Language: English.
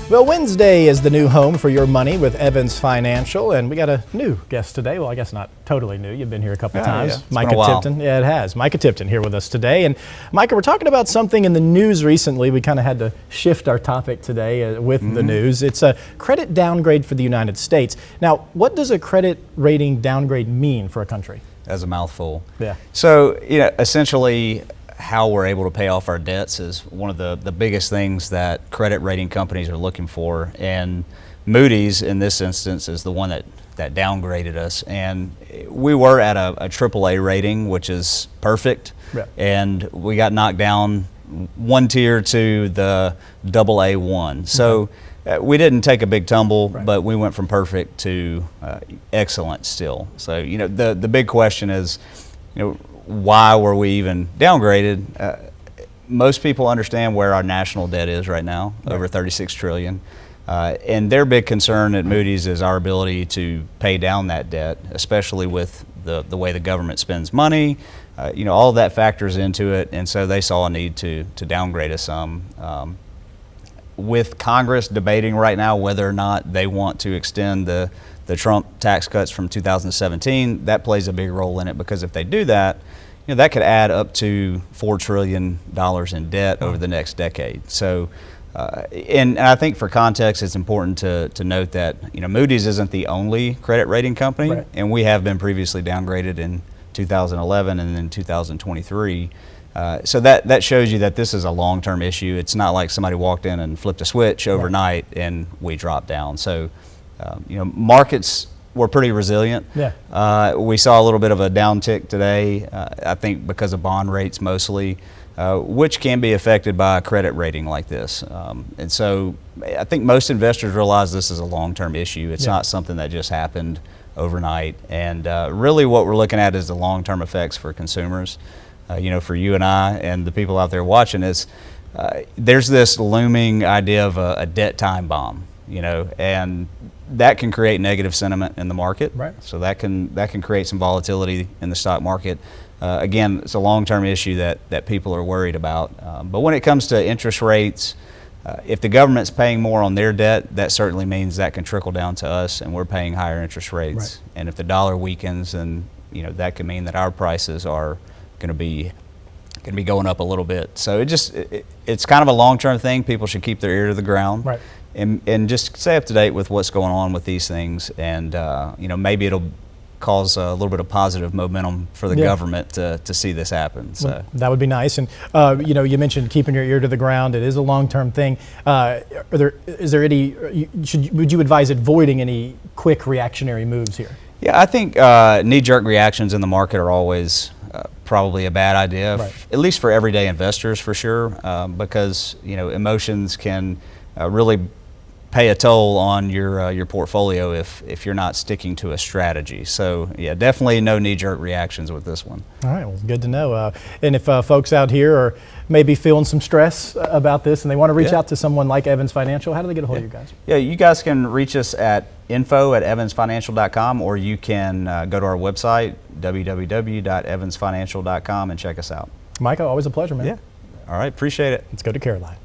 Well, Wednesday is the new home for your money with Evans Financial, and we got a new guest today. Well, I guess not totally new. You've been here a couple times. Yeah. It's Micah been a while. Tipton. Yeah, it has. Micah Tipton here with us today. And Micah, we're talking about something in the news recently. We kind of had to shift our topic today with the news. It's a credit downgrade for the United States. Now, what does a credit rating downgrade mean for a country? As a mouthful. Yeah. So, essentially how we're able to pay off our debts is one of the biggest things that credit rating companies are looking for. And Moody's, in this instance, is the one that downgraded us. And we were at a AAA rating, which is perfect. Yeah. And we got knocked down one tier to the AA1. So we didn't take a big tumble, but we went from perfect to excellent still. So, the big question is, why were we even downgraded? Most people understand where our national debt is right now, over $36 trillion. And their big concern at Moody's is our ability to pay down that debt, especially with the way the government spends money. All of that factors into it, and so they saw a need to downgrade us some. With Congress debating right now whether or not they want to extend the Trump tax cuts from 2017, that plays a big role in it, because if they do that, that could add up to $4 trillion in debt over the next decade. So, and I think for context, it's important to note that Moody's isn't the only credit rating company, and we have been previously downgraded in 2011 and then 2023. So that shows you that this is a long-term issue. It's not like somebody walked in and flipped a switch overnight and we dropped down. So, markets were pretty resilient. Yeah. We saw a little bit of a downtick today, I think because of bond rates mostly, which can be affected by a credit rating like this. And so I think most investors realize this is a long-term issue. It's not something that just happened overnight. And really what we're looking at is the long-term effects for consumers. For you and I and the people out there watching is, there's this looming idea of a debt time bomb, and that can create negative sentiment in the market. Right. So that can create some volatility in the stock market. Again, it's a long-term issue that people are worried about. But when it comes to interest rates, if the government's paying more on their debt, that certainly means that can trickle down to us, and we're paying higher interest rates. Right. And if the dollar weakens, then that could mean that our prices are going to be going up a little bit. So it's kind of a long-term thing. People should keep their ear to the ground, right, and just stay up to date with what's going on with these things. And maybe it'll cause a little bit of positive momentum for the government to see this happen. So well, that would be nice. And you mentioned keeping your ear to the ground. It is a long-term thing. Would you advise avoiding any quick reactionary moves here? Yeah, I think knee-jerk reactions in the market are always probably a bad idea, at least for everyday investors, for sure, because emotions can really pay a toll on your portfolio if you're not sticking to a strategy. So yeah, definitely no knee-jerk reactions with this one. All right, well, good to know. And if folks out here are maybe feeling some stress about this and they want to reach out to someone like Evans Financial, how do they get a hold of you guys? Yeah, you guys can reach us at info@evansfinancial.com, or you can go to our website, www.evansfinancial.com, and check us out. Micah, always a pleasure, man. Yeah. All right, appreciate it. Let's go to Caroline.